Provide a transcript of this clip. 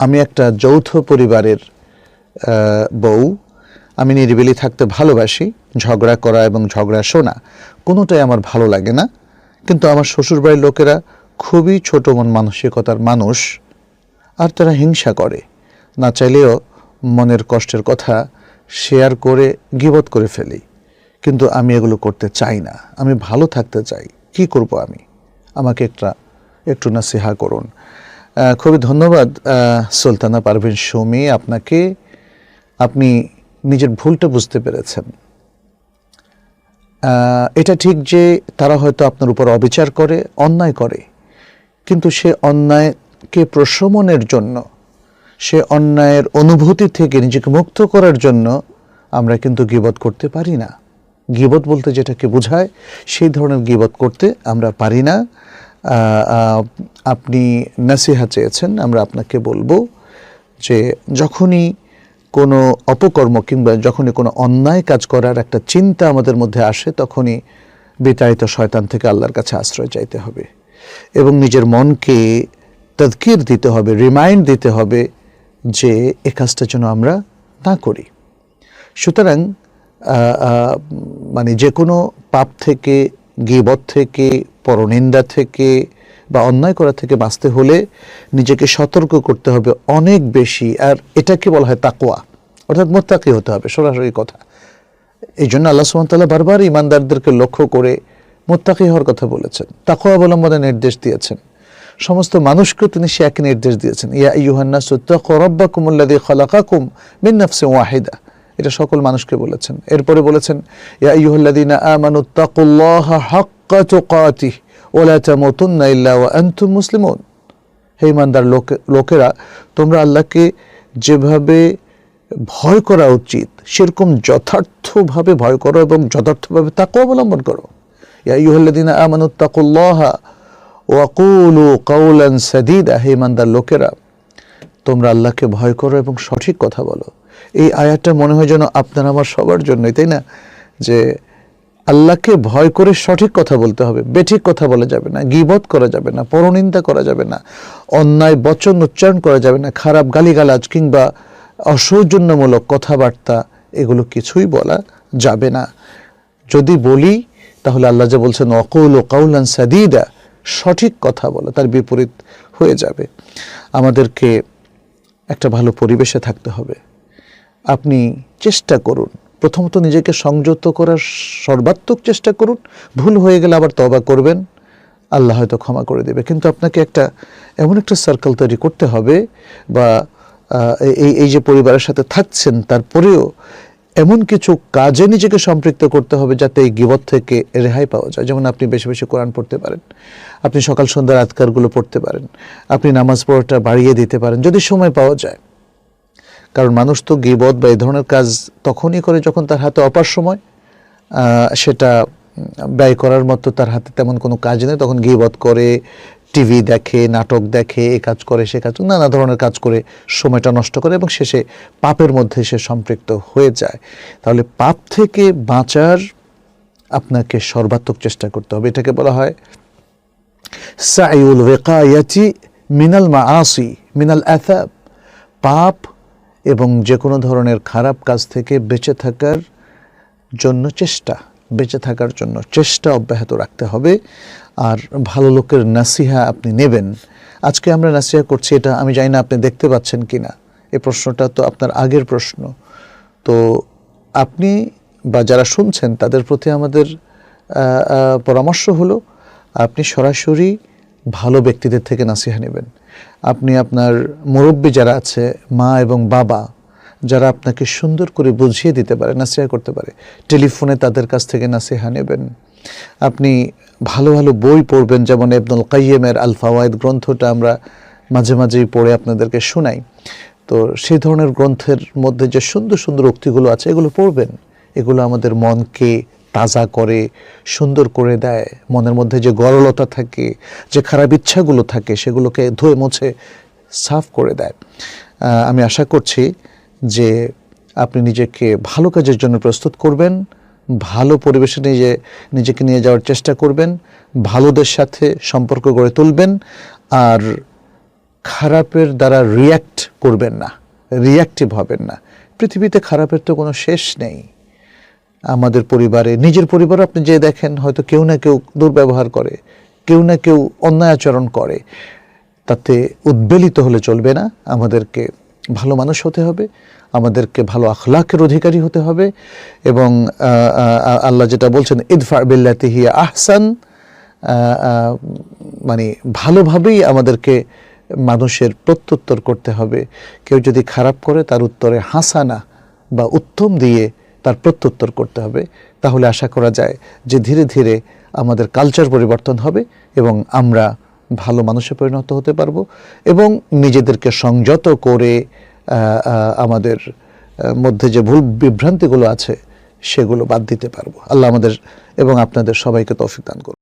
আমি একটা যৌথ পরিবারের বউ। আমি নিরিবিলি থাকতে ভালোবাসি। ঝগড়া করা এবং ঝগড়া শোনা কোনোটাই আমার ভালো লাগে না। কিন্তু আমার শ্বশুরবাড়ির লোকেরা খুবই ছোট মন মানসিকতার মানুষ, আর তারা হিংসা করে। না চাইলেও মনের কষ্টের কথা শেয়ার করে গীবত করে ফেলি। কিন্তু আমি এগুলো করতে চাই না, আমি ভালো থাকতে চাই। কি করব আমি? আমাকে একটু নাসিহা করুন। খুবই ধন্যবাদ সুলতানা পারভিন সুমি আপনাকে। আপনি নিজের ভুলটা বুঝতে পেরেছেন। এটা ঠিক যে তারা হয়তো আপনার উপর অবিচার করে, অন্যায় করে, কিন্তু সে অন্যায়কে প্রশমনের জন্য, সে অন্যায়ের অনুভূতি থেকে নিজেকে মুক্ত করার জন্য আমরা কিন্তু গীবত করতে পারি না। গীবত বলতে যেটাকে বোঝায় সেই ধরনের গীবত করতে আমরা পারি না। আপনি নাসিহা চেয়েছেন, আমরা আপনাকে বলবো যে যখনই কোনো অপকর্ম কিংবা যখনই কোনো অন্যায় কাজ করার একটা চিন্তা আমাদের মধ্যে আসে, তখনই বিতাড়িত শয়তান থেকে আল্লাহর কাছে আশ্রয় চাইতে হবে এবং নিজের মনকে তাযকির দিতে হবে, রিমাইন্ড দিতে হবে যে এ কাজটা যেন আমরা না করি। সুতরাং মানে যে কোনো পাপ থেকে, গীবত থেকে, পরনিন্দা থেকে বা অন্যায় করা থেকে বাঁচতে হলে নিজেকে সতর্ক করতে হবে অনেক বেশি। আর এটাকে বলা হয় তাকওয়া, অর্থাৎ মুত্তাকি হতে হবে, সরাসরি কথা। এই জন্য আল্লাহ সুবহানাহু ওয়া তাআলা বারবার ইমানদারদেরকে লক্ষ্য করে মুত্তাকি হওয়ার কথা বলেছেন, তাকওয়া অবলম্বনের নির্দেশ দিয়েছেন। সমস্ত মানুষকেও তিনি সে একই নির্দেশ দিয়েছেন, ইয়া আইয়ুহান নাসু তাকু রাব্বাকুমুল্লাযী খালাকাকুম মিন নাফসিন ওয়াহিদা। এটা সকল মানুষকে বলেছেন। এরপরে বলেছেন, ইয়া আইয়ুহাল্লাযীনা আমানু তাকুল্লাহা হাক্কা তুকাতিহি ওয়া লা তামুতুন্না ইল্লা ওয়া আনতুম মুসলিমুন। হে ঈমানদার লোকেরা, তোমরা আল্লাহকে যেভাবে ভয় করা উচিত সেরকম যথার্থভাবে ভয় করো এবং যথার্থভাবে তাকওয়া অবলম্বন করো। ইয়া আইয়ুহাল্লাযীনা আমানু তাকুল্লাহা ওয়া কুলু কাওলান সাদীদা। হে ঈমানদার লোকেরা, তোমরা আল্লাহকে ভয় করো এবং সঠিক কথা বলো। এই আয়াতটা মনে হয় যেন আপনার আমার সবার জন্যই, তাই না? যে আল্লাহকে ভয় করে সঠিক কথা বলতে হবে, বেঠিক কথা বলা যাবে না, গীবত করা যাবে না, পরনিন্দা করা যাবে না, অন্যায় বচন উচ্চারণ করা যাবে না, খারাপ গালিগালাজ কিংবা অসৌজন্যমূলক কথাবার্তা এগুলো কিছুই বলা যাবে না। যদি বলি তাহলে আল্লাহ যে বলছেন ওয়াকুলু কাওলান সাদীদা, সঠিক কথা বলো, তার বিপরীত হয়ে যাবে। আমাদেরকে একটা ভালো পরিবেশে থাকতে হবে। আপনি চেষ্টা করুন, প্রথমত নিজেকে সংযত করার সর্বাত্মক চেষ্টা করুন। ভুল হয়ে গেলে আবার তওবা করবেন, আল্লাহ হয়তো ক্ষমা করে দেবে। কিন্তু আপনাকে এমন একটা সার্কেল তৈরি করতে হবে, বা এই যে পরিবারের সাথে থাকছেন তারপরেও এমন কিছু কাজে নিজেকে সম্পৃক্ত করতে হবে যাতে এই গীবত থেকে রেহাই পাওয়া যায়। যেমন আপনি বেশি বেশি কোরআন পড়তে পারেন, আপনি সকাল সন্ধ্যার আজকারগুলো পড়তে পারেন, আপনি নামাজ পড়াটা বাড়িয়ে দিতে পারেন যদি সময় পাওয়া যায়। কারণ মানুষ তো গীবত বা এই ধরনের কাজ তখনই করে যখন তার হাতে অপার সময়, সেটা ব্যয় করার মতো তার হাতে তেমন কোনো কাজ নেই। তখন গীবত করে, টিভি দেখে, নাটক দেখে, এ কাজ করে, সে কাজ, নানা ধরনের কাজ করে সময়টা নষ্ট করে এবং শেষে পাপের মধ্যে সে সম্পৃক্ত হয়ে যায়। তাহলে পাপ থেকে বাঁচার আপনাকে সর্বাত্মক চেষ্টা করতে হবে। এটাকে বলা হয় সাইউল ওয়াকায়াতি মিনাল মাআসি মিনাল আসাব। পাপ এবং যে কোনো ধরনের খারাপ কাজ থেকে বেঁচে থাকার জন্য চেষ্টা অব্যাহত রাখতে হবে। আর ভালো লোকের নাসিহা আপনি নেবেন। আজকে আমরা নাসিহা করছি, এটা আমি জানি না আপনি দেখতে পাচ্ছেন কি না। এই প্রশ্নটা তো আপনার আগের প্রশ্ন। তো আপনি বা যারা শুনছেন তাদের প্রতি আমাদের পরামর্শ হলো, আপনি সরাসরি ভালো ব্যক্তিদের থেকে নাসিহা নেবেন। আপনি আপনার মুরব্বী যারা আছে, মা এবং বাবা, যারা আপনাকে সুন্দর করে বুঝিয়ে দিতে পারে, নাসিহা করতে পারে, টেলিফোনে তাদের কাছ থেকে নাসিহা নেবেন। আপনি ভালো ভালো বই পড়বেন, যেমন ইবনুল কাইয়িমের আল ফাওয়ায়েদ গ্রন্থটা আমরা মাঝে মাঝেই পড়ে আপনাদেরকে শোনাই। তো সেই ধরনের গ্রন্থের মধ্যে যে সুন্দর সুন্দর উক্তিগুলো আছে এগুলো পড়বেন। এগুলো আমাদের মনকে তাজা করে, সুন্দর করে দেয়। মনের মধ্যে যে গরলতা থাকে, যে খারাপ ইচ্ছাগুলো থাকে, সেগুলোকে ধুয়ে মুছে সাফ করে দেয়। আমি আশা করছি যে আপনি নিজেকে ভালো কাজের জন্য প্রস্তুত করবেন, ভালো পরিবেশে নিজেকে নিয়ে যাওয়ার চেষ্টা করবেন, ভালোদের সাথে সম্পর্ক গড়ে তুলবেন, আর খারাপের দ্বারা রিয়্যাক্ট করবেন না, রিয়্যাক্টিভ হবেন না। পৃথিবীতে খারাপের তো কোনো শেষ নেই। আমাদের পরিবারে, নিজের পরিবারে আপনি যে দেখেন, হয়তো কেউ না কেউ দুর্ব্যবহার করে, কেউ না কেউ অন্যায় আচরণ করে। তাতে উদ্বেলিত হলে চলবে না। আমাদেরকে ভালো মানুষ হতে হবে, আমাদেরকে ভালো আখলাকের অধিকারী হতে হবে। এবং আল্লাহ যেটা বলছেন, ইদফা বিল্লাতি হিয়া আহসান, মানে ভালোভাবেই আমাদেরকে মানুষের প্রত্যুত্তর করতে হবে। কেউ যদি খারাপ করে, তার উত্তরে হাসানা বা উত্তম দিয়ে তার প্রত্যুত্তর করতে হবে। তাহলে আশা করা যায় যে ধীরে ধীরে আমাদের কালচার পরিবর্তন হবে এবং আমরা ভালো মানুষে পরিণত হতে পারবো এবং নিজেদেরকে সংযত করে আমাদের মধ্যে যে ভুল বিভ্রান্তিগুলো আছে সেগুলো বাদ দিতে পারবো। আল্লাহ আমাদের এবং আপনাদের সবাইকে তৌফিক দান করুন।